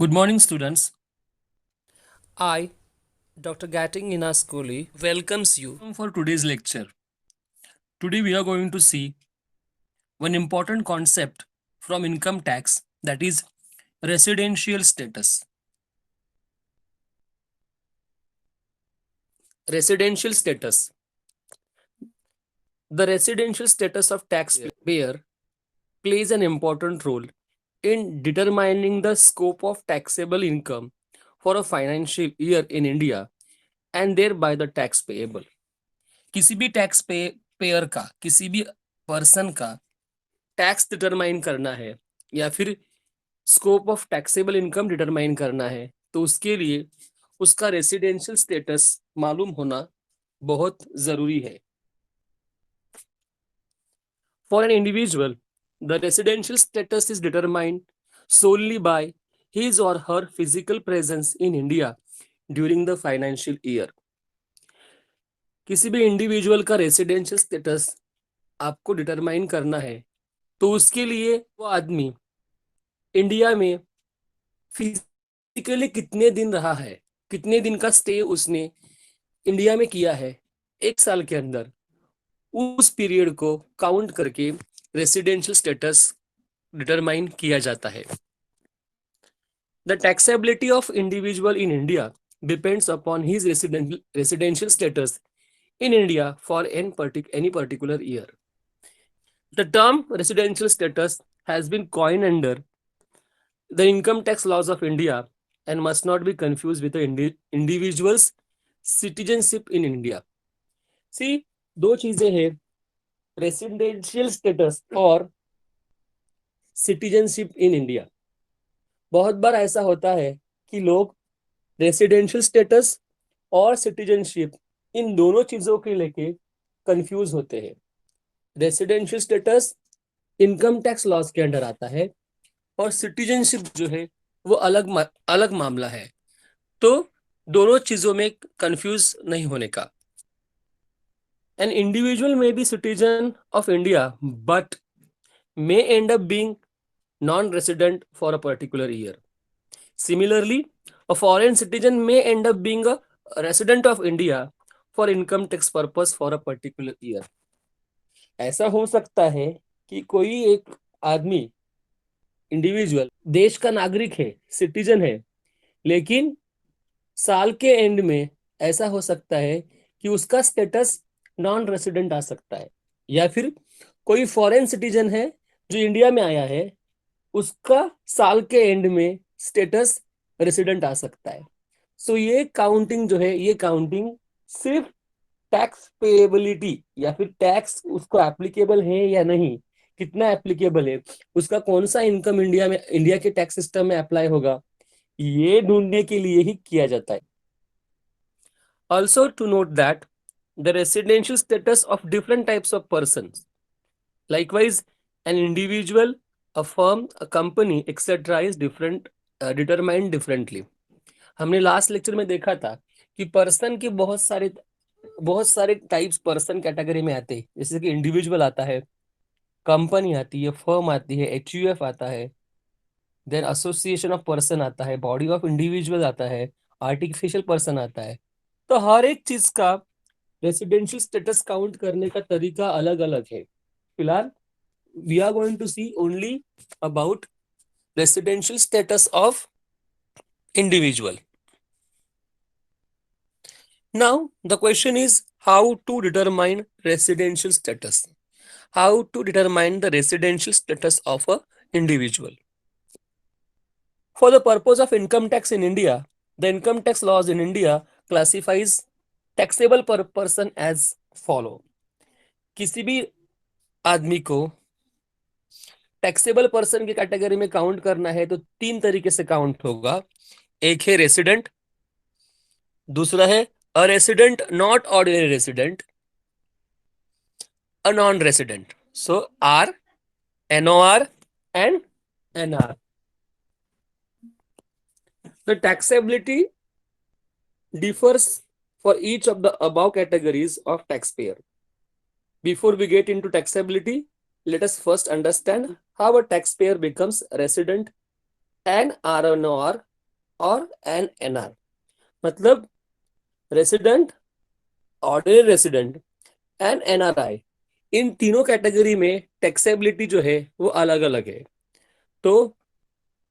Good morning, students. I, Dr. Gatting Inaskoli, welcomes you. For today's lecture, today we are going to see one important concept from income tax, that is residential status. Residential status. The residential status of taxpayer plays an important role in determining the scope of taxable income for a financial year in India and thereby the tax payable. किसी भी tax payer का, किसी भी person का tax determine करना है या फिर scope of taxable income determine करना है, तो उसके लिए उसका रेसिडेंशियल स्टेटस मालूम होना बहुत जरूरी है. For an individual, the residential status is determined solely by his or her physical presence in India during the financial year. किसी भी इंडिविजुअल का रेसिडेंशियल स्टेटस आपको डिटरमाइन करना है, तो उसके लिए वो आदमी इंडिया में फिजिकली कितने दिन रहा है, कितने दिन का स्टे उसने इंडिया में किया है एक साल के अंदर, उस पीरियड को काउंट करके रेसिडेंशियल स्टेटस डिटरमाइन किया जाता है. The taxability of individual in India depends upon his residential status in India for any particular year. The term residential status has been coined under the income tax laws of India and must not be confused with the individual's citizenship in India. See, दो चीजें हैं, residential status और citizenship इन India. बहुत बार ऐसा होता है कि लोग रेसिडेंशियल स्टेटस और सिटीजनशिप इन दोनों चीजों के लेके कंफ्यूज होते हैं. Residential status income tax laws के अंडर आता है और सिटीजनशिप जो है वो अलग मामला है. तो दोनों चीजों में कंफ्यूज नहीं होने का. An individual may be citizen of India but may end up being non-resident for a particular year. Similarly, a foreign citizen may end up being a resident of India for income tax purpose for a particular year. ऐसा हो सकता है कि कोई एक आदमी, individual, देश का नागरिक है, सिटीजन है, लेकिन साल के एंड में ऐसा हो सकता है कि उसका स्टेटस नॉन रेसिडेंट आ सकता है, या फिर कोई फॉरेन सिटीजन है जो इंडिया में आया है, उसका साल के एंड में स्टेटस रेसिडेंट आ सकता है. सो ये काउंटिंग जो है, ये काउंटिंग सिर्फ टैक्स पेएबिलिटी या फिर टैक्स उसको एप्लीकेबल है या नहीं, कितना एप्लीकेबल है, उसका कौन सा इनकम इंडिया के टैक्स सिस्टम में अप्लाई होगा, ये ढूंढने के लिए ही किया जाता है. Also to note that the residential status of different types of persons. Likewise, an individual, a firm, a company, etc. is different, determined differently. हमने लास्ट लेक्चर में देखा था कि पर्सन के बहुत सारे टाइप्स पर्सन कैटेगरी में आते हैं. जैसे कि इंडिविजुअल आता है, कंपनी आती है, फर्म आती है, एचयूएफ आता है, देन एसोसिएशन ऑफ पर्सन आता है, बॉडी ऑफ इंडिविजुअल आता है, आर्टिफिशियल पर्सन आता है. तो हर एक चीज का रेसिडेंशियल स्टेटस काउंट करने का तरीका अलग अलग है. फिलहाल we are going to see only about residential status of individual. Now the question is how to determine residential status. How to determine the residential status of a individual. For the purpose of income tax in India, the income tax laws in India classifies taxable per person as follow. किसी भी आदमी को taxable person की category में count करना है तो तीन तरीके से काउंट होगा. एक है रेसिडेंट, दूसरा है a resident not ordinary resident, a non-resident. So R, NOR and NR. The taxability differs for each of the above categories of taxpayer. Before we get into taxability, let us first understand how a taxpayer becomes resident N R N R और N N R, मतलब resident, ordinary resident and NRI, इन तीनों category में taxability जो है वो अलग अलग है। तो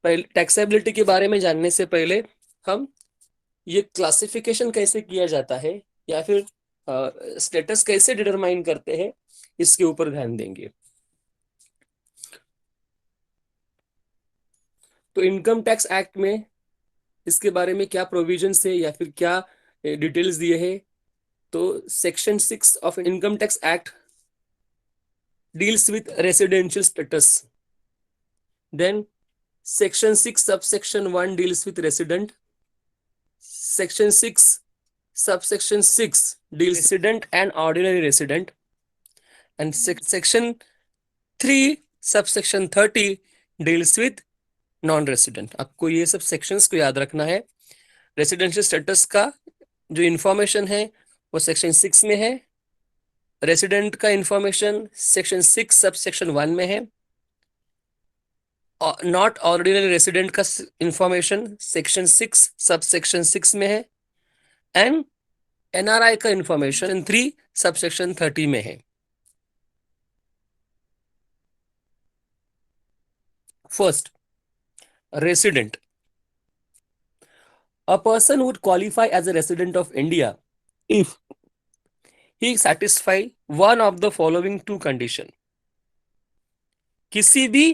पहले टैक्सेबिलिटी के बारे में जानने से पहले हम ये क्लासिफिकेशन कैसे किया जाता है या फिर स्टेटस कैसे डिटरमाइन करते हैं, इसके ऊपर ध्यान देंगे। तो इनकम टैक्स एक्ट में इसके बारे में क्या प्रोविजंस है या फिर क्या डिटेल्स दिए हैं। तो section 6 of income tax act deals with residential status, then section 6 subsection 1 deals with resident, section 6 subsection 6 deals resident and ordinary resident, and section 3 subsection 30 deals with non resident. आपको ये सब सेक्शंस को याद रखना है। रेसिडेंशियल स्टेटस का जो information है वो सेक्शन 6 में है, रेसिडेंट का इंफॉर्मेशन सेक्शन 6 सब सेक्शन 1 में है, नॉट ऑर्डिनरी रेसिडेंट का इंफॉर्मेशन सेक्शन 6 सब सेक्शन 6 में है, एंड एनआरआई का इंफॉर्मेशन 3 सब सेक्शन 30 में है। First, resident. A person would qualify as a resident of India if he satisfy one of the following two condition। किसी भी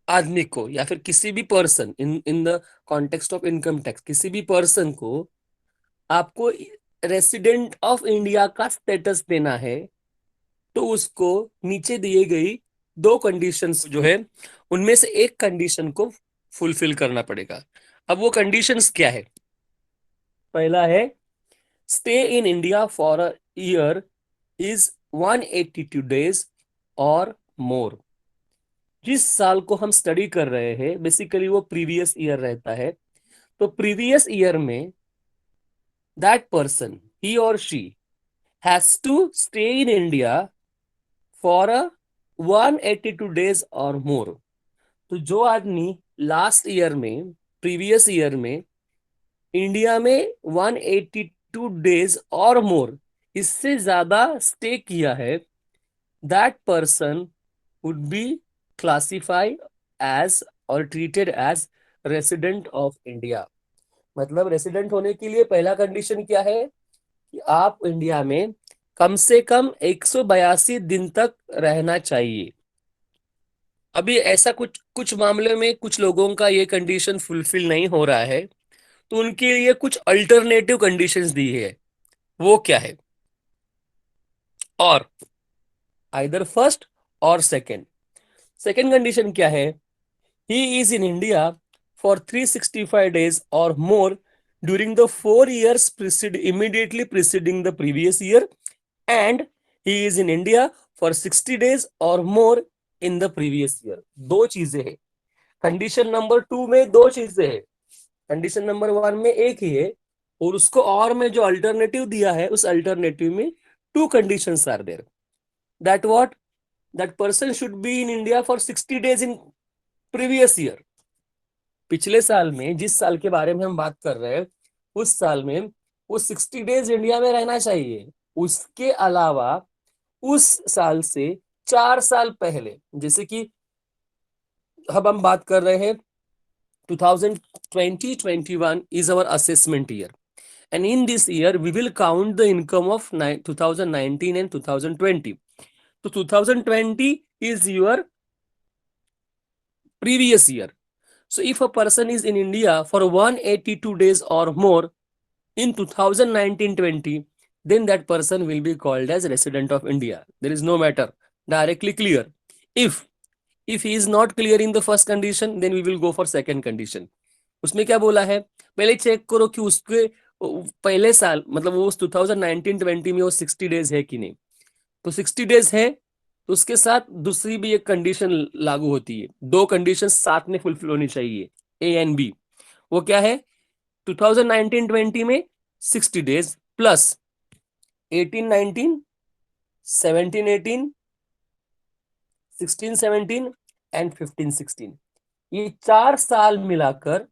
आदमी को या फिर किसी भी person in in the context of income tax, किसी भी पर्सन को आपको रेसिडेंट ऑफ इंडिया का स्टेटस देना है, तो उसको नीचे दिए गई दो कंडीशंस जो है उनमें से एक कंडीशन को फुलफिल करना पड़ेगा। अब वो कंडीशंस क्या है? पहला है stay in India for a year is 182 days और मोर। जिस साल को हम स्टडी कर रहे हैं बेसिकली वो प्रीवियस ईयर रहता है। तो प्रीवियस ईयर में दैट पर्सन, ही और she, has to stay in India for a 182 days और मोर। तो जो आदमी लास्ट ईयर में, प्रीवियस ईयर में इंडिया में 182 डेज और मोर, इससे ज्यादा स्टे किया है, that person would be classified as और treated as resident of India. मतलब रेसिडेंट होने के लिए पहला कंडीशन क्या है कि आप इंडिया में कम से कम 182 दिन तक रहना चाहिए। अभी ऐसा कुछ कुछ मामले में कुछ लोगों का ये कंडीशन फुलफिल नहीं हो रहा है, तो उनके लिए कुछ अल्टरनेटिव कंडीशंस दी है। वो क्या है? और आइदर फर्स्ट और सेकंड। सेकंड कंडीशन क्या है? He is in India for 365 days और मोर during the 4 years immediately preceding the previous year, and he is in India for 60 days और मोर इन द प्रीवियस ईयर। दो चीजें हैं। कंडीशन नंबर 2 में दो चीजें हैं, कंडीशन नंबर 1 में एक ही है, और उसको और में जो अल्टरनेटिव दिया है उस अल्टरनेटिव में two conditions are there. That what? That person should be in India for 60 days in previous year. पिछले साल में, जिस साल के बारे में हम बात कर रहे हैं, उस साल में वो 60 डेज इंडिया में रहना चाहिए। उसके अलावा उस साल से 4 साल पहले, जैसे कि अब हम बात कर रहे हैं 2020-21 is our assessment year, and in this year we will count the income of 2019 and 2020. So 2020 is your previous year. So if a person is in India for 182 days or more in 2019-20, then that person will be called as resident of India. There is no matter, directly clear. If he is not clear in the first condition, then we will go for second condition. उसमें क्या बोला है? पहले check करो कि उसके पहले साल, मतलब वो 2019-20 में वो 60 डेज है कि नहीं। तो 60 डेज है तो उसके साथ दूसरी भी एक कंडीशन लागू होती है। दो कंडीशन साथ में फुलफिल होनी चाहिए, ए एंड बी। वो क्या है? 2019-20 में 60 डेज प्लस 18-19, 17-18, 16-17 एंड 15-16, ये 4 साल मिलाकर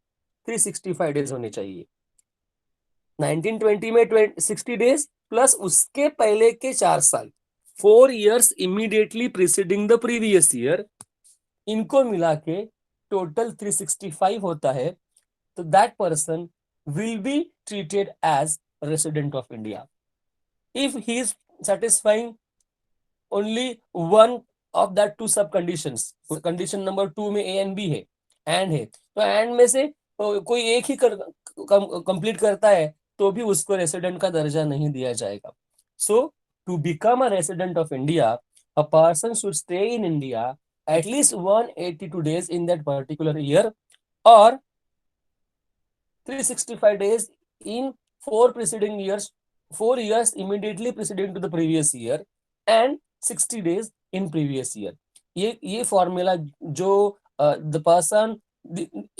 365 डेज होने चाहिए। 1920 में 60 डेज प्लस उसके पहले के 4 साल, 4 years immediately preceding the previous year, इनको मिला के टोटल 365 होता है। तो that person will be treated as resident of India if he is satisfying only one of that two sub conditions. Condition number 2 में ए एंड बी है, and है, तो एंड में से कोई एक ही कंप्लीट करता है तो भी उसको रेसिडेंट का दर्जा नहीं दिया जाएगा। So to become a resident of India, a person should stay in India at least 182 days in that particular year, or 365 days in 4 preceding years, 4 years immediately preceding to the previous year, and 60 days in previous year. ये formula जो the person,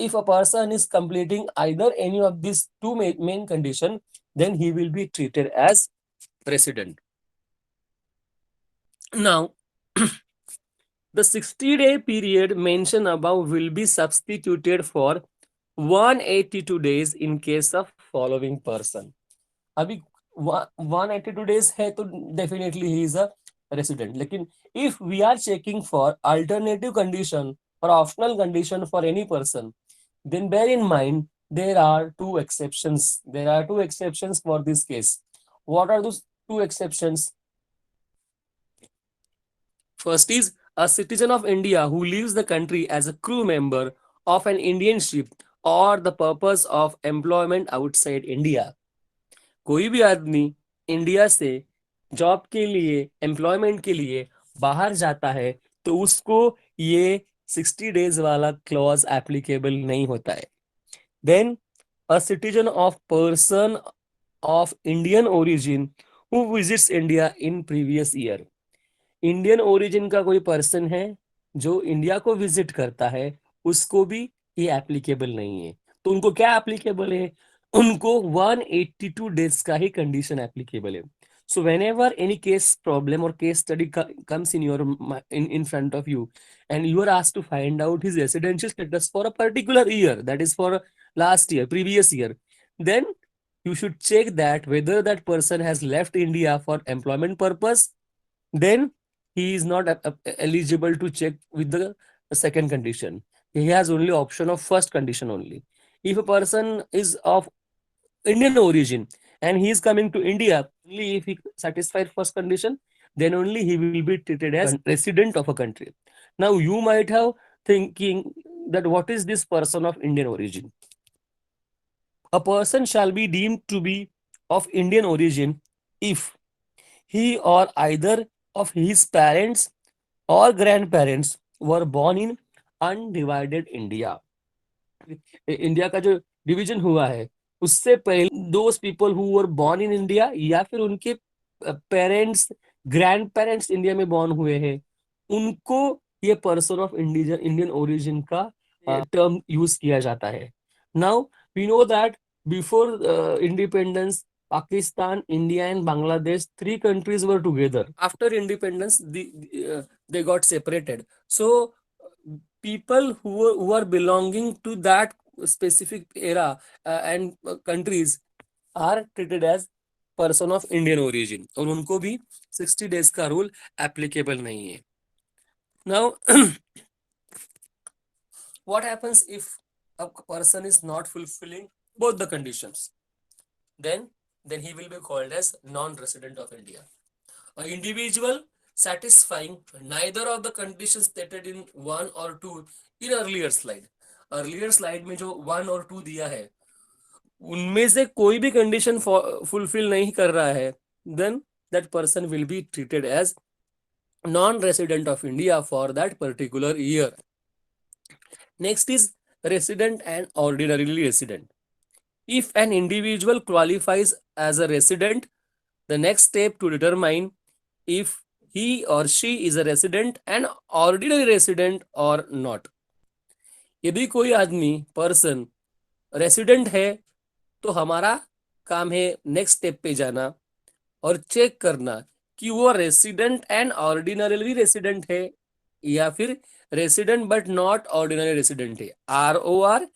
if a person is completing either any of these two main condition, then he will be treated as resident. Now the 60-day period mentioned above will be substituted for 182 days in case of following person. अभी 182 days है तो definitely he is a resident, लेकिन if we are checking for alternative condition और optional condition for any person, then bear in mind there are two exceptions. There are two exceptions for this case. What are those two exceptions? First is a citizen of India who leaves the country as a crew member of an Indian ship or the purpose of employment outside India. कोई भी आदमी India से job के लिए, employment के लिए बाहर जाता है तो उसको ये 60 डेज वाला क्लॉज एप्लीकेबल नहीं होता है। Then a citizen of person of Indian origin who visits India in previous year. Indian origin का कोई पर्सन है जो इंडिया को विजिट करता है, उसको भी ये एप्लीकेबल नहीं है। तो उनको क्या एप्लीकेबल है? उनको 182 डेज का ही कंडीशन एप्लीकेबल है। So whenever any case problem और case study comes in your in front of you and you are asked to find out his residential status for a particular year, that is for last year, previous year, then you should check that whether that person has left India for employment purpose, then he is not eligible to check with the second condition. He has only option of first condition only. If a person is of Indian origin and he is coming to India, only if he satisfies first condition, then only he will be treated as resident of a country. Now you might have thinking that what is this person of Indian origin? A person shall be deemed to be of Indian origin if he or either of his parents or grandparents were born in undivided India. India का जो division हुआ है उससे पहले those people who were born in India या फिर उनके parents, grandparents India में बॉर्न हुए हैं, उनको ये पर्सन ऑफ इंडियन ओरिजिन का टर्म यूज किया जाता है। Now we know that before independence Pakistan, India, and Bangladesh, three countries were together. After independence, they got separated. So, people who are belonging to that specific era and countries are treated as person of Indian origin, और उनको भी 60 days का rule applicable नहीं है। Now, what happens if a person is not fulfilling both the conditions? Then he will be called as non-resident of India. An individual satisfying neither of the conditions stated in 1 or 2 in earlier slide में जो 1 और 2 दिया है उनमें से कोई भी condition fulfil नहीं कर रहा है, then that person will be treated as non-resident of India for that particular year. Next is resident and ordinarily resident. If an individual qualifies as a resident, the next step to determine if he or she is a resident and ordinary resident or not. यदि कोई आदमी person resident है तो हमारा काम है next step पे जाना और चेक करना कि वो रेसिडेंट एंड ऑर्डिनरी रेसिडेंट है या फिर resident but not ordinary resident है, ROR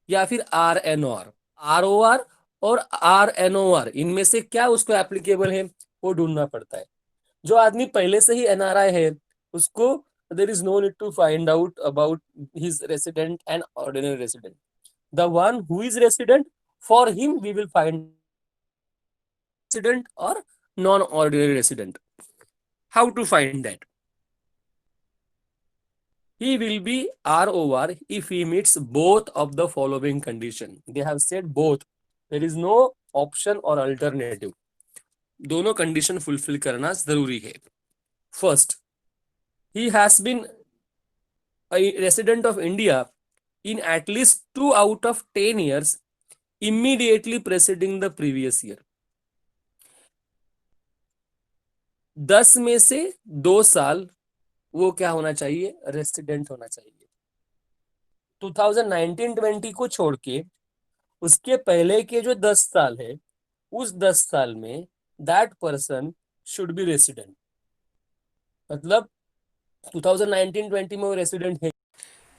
या फिर RNOR। ROR और RNOR इनमें से क्या उसको एप्लीकेबल है वो ढूंढना पड़ता है। जो आदमी पहले से ही NRI है उसको there is no need to find out about his resident and ordinary resident. The one who is resident, for him we will find resident or non-ordinary resident. How to find that? He will be ROR if he meets both of the following condition. They have said both. There is no option or alternative. दोनों condition fulfil करना जरूरी है। First, he has been a resident of India in at least 2 out of 10 years immediately preceding the previous year. 10 में से 2 साल वो क्या होना चाहिए, रेसिडेंट होना चाहिए। 2019-20 को छोड़ के उसके पहले के जो 10 साल है, उस 10 साल में that person should B resident. मतलब 2019-20 में वो रेसिडेंट है,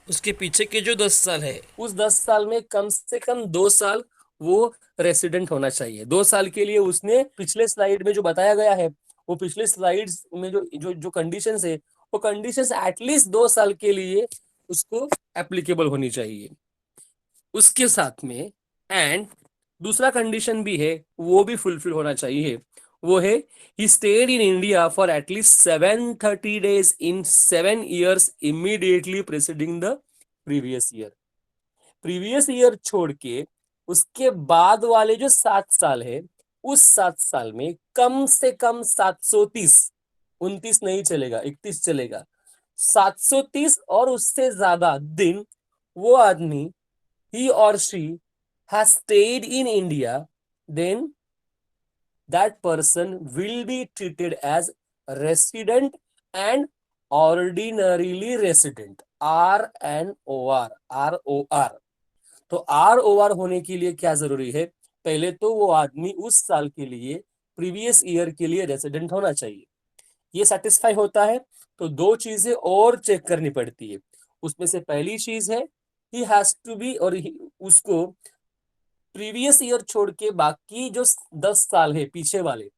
उसके पीछे के जो 10 साल है उस 10 साल में कम से कम 2 साल वो रेसिडेंट होना चाहिए। 2 साल के लिए उसने पिछले स्लाइड में जो बताया गया है, वो पिछले स्लाइड्स में जो जो जो कंडीशंस है, वो कंडीशंस एटलीस्ट 2 साल के लिए उसको एप्लीकेबल होनी चाहिए। उसके साथ में एंड दूसरा कंडीशन भी है, वो भी फुलफिल होना चाहिए। वो है he stayed in India for at least 730 days in 7 years immediately presiding the previous year. Previous year छोड़ के उसके बाद वाले जो 7 साल है, उस 7 साल में कम से कम 730, 29 नहीं चलेगा, 31 चलेगा, 730 और उससे ज्यादा दिन वो आदमी, he or she has stayed in India, then that person will be treated as resident and ordinarily resident, RNOR, ROR। तो ROR होने के लिए क्या जरूरी है, पहले तो वो आदमी उस साल के लिए, प्रीवियस ईयर के लिए रेसिडेंट होना चाहिए। ये सेटिस्फाई होता है तो 2 चीजें और चेक करनी पड़ती है। उसमें से पहली चीज है ही हैज टू बी, और उसको प्रीवियस ईयर छोड़ के बाकी जो 10 साल है पीछे वाले,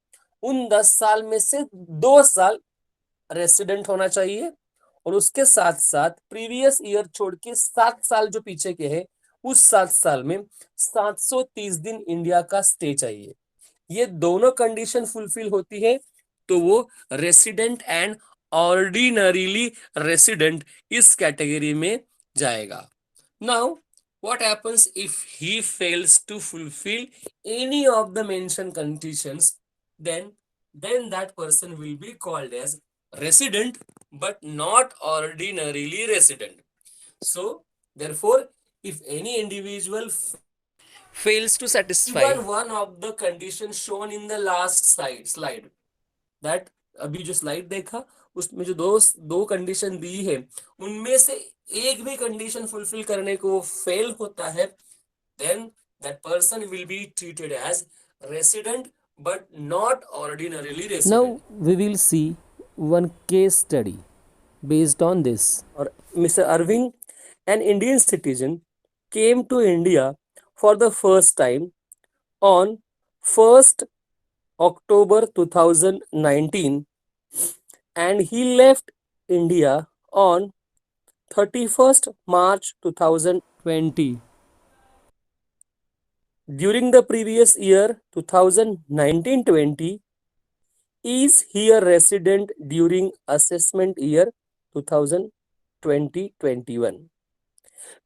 उन 10 साल में से 2 साल रेसिडेंट होना चाहिए। और उसके साथ साथ प्रीवियस ईयर छोड़ के 7 साल जो पीछे के हैं, उस 7 साल में 730 दिन इंडिया का स्टे चाहिए। ये दोनों कंडीशन फुलफिल होती है तो वो रेसिडेंट एंड ऑर्डिनरीली रेसिडेंट इस कैटेगरी में जाएगा। Now what happens if he fails to fulfill any of the mentioned conditions, then that person will be called as resident but not ordinarily resident. So therefore, if any individual fails to satisfy even one of the conditions shown in the last slide that अभी जो slide देखा उसमें जो दो दो condition दी है, उनमें से एक भी कंडीशन फुलफिल करने को वो फेल होता है, then that person will be treated as resident but not ordinarily resident. Now we will see one case study based on this. और Mr. Irving, an Indian citizen, came to India for the first time on 1st October 2019 and he left India on 31st March 2020. During the previous year 2019-20, is he a resident during assessment year 2020-21?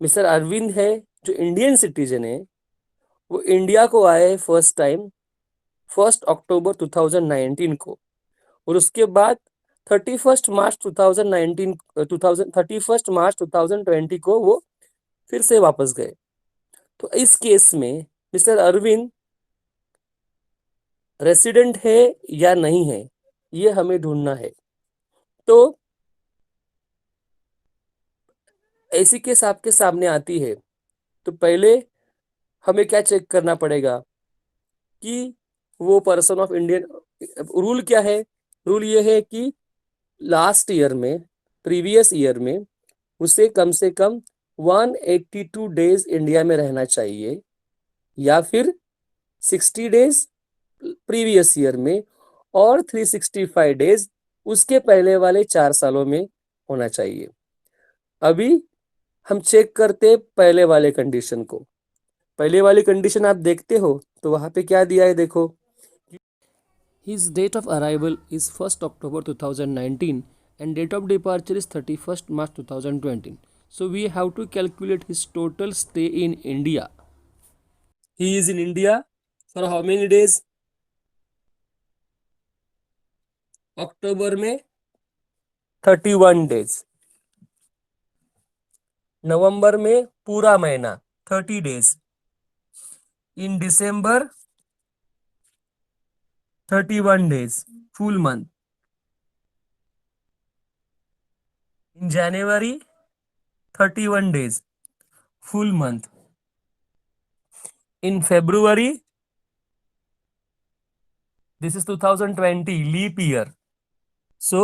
Mister Arvind है जो Indian citizen है, वो India को आए first time 1 अक्टूबर 2019 को, और उसके बाद 31 मार्च 2019 31 मार्च 2020 को वो फिर से वापस गए। तो इस केस में मिस्टर अरविंद रेसिडेंट है या नहीं है, ये हमें ढूंढना है। तो ऐसी केस आपके सामने आती है तो पहले हमें क्या चेक करना पड़ेगा कि वो पर्सन ऑफ इंडियन, रूल क्या है, रूल ये है कि लास्ट ईयर में प्रीवियस ईयर में उसे कम से कम 182 डेज इंडिया में रहना चाहिए, या फिर 60 डेज प्रीवियस ईयर में और 365 डेज उसके पहले वाले 4 सालों में होना चाहिए। अभी हम चेक करते हैं पहले वाले कंडीशन को। पहले वाली कंडीशन आप देखते हो तो वहां पे क्या दिया है, देखो। His date of arrival is 1st October 2019 and date of departure is 31st March 2020. So we have to calculate his total stay in India. He is in India for how many days? अक्टूबर में 31 days, नवंबर में पूरा महीना 30 days, in December 31 days full month, in January 31 days full month, in February, this is 2020 leap year, so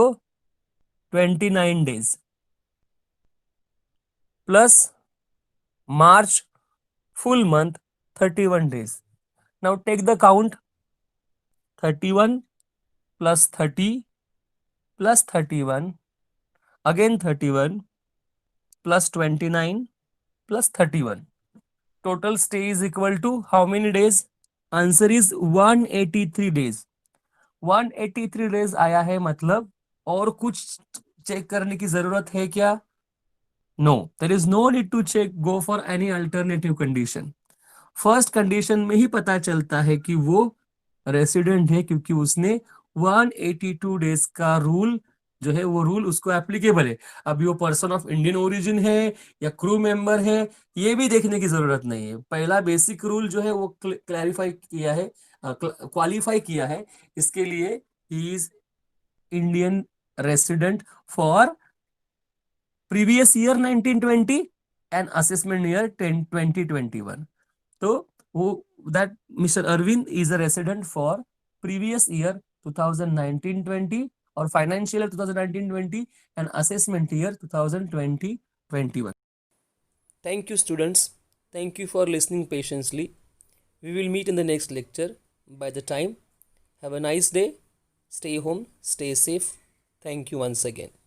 29 days, plus March full month 31 days. Now take the count, 31 plus 30 plus 31, again 31 plus 29 plus 31. Total stay is equal to how many days? Answer is 183 days. 183 days आया है, मतलब और कुछ check करने की जरूरत है क्या? No, there is no need to check, go for any alternative condition. First condition में ही पता चलता है कि वो रेसिडेंट है, क्योंकि उसने 182 डेज का रूल जो है वो रूल उसको एप्लीकेबल है। अभी वो पर्सन ऑफ इंडियन ओरिजिन है या क्रू मेंबर है, ये भी देखने की जरूरत नहीं है। पहला बेसिक रूल जो है वो क्लैरिफाई किया है, क्वालिफाई किया है, इसके लिए ही is Indian resident for previous year 1920 and assessment year 2021। तो वो that mister Arvind is a resident for previous year 2019-20 और financial year 2019-20 and assessment year 2020-21। Thank you, students. Thank you for listening patiently. We will meet in the next lecture. By the time, have a nice day. Stay home, stay safe. Thank you once again.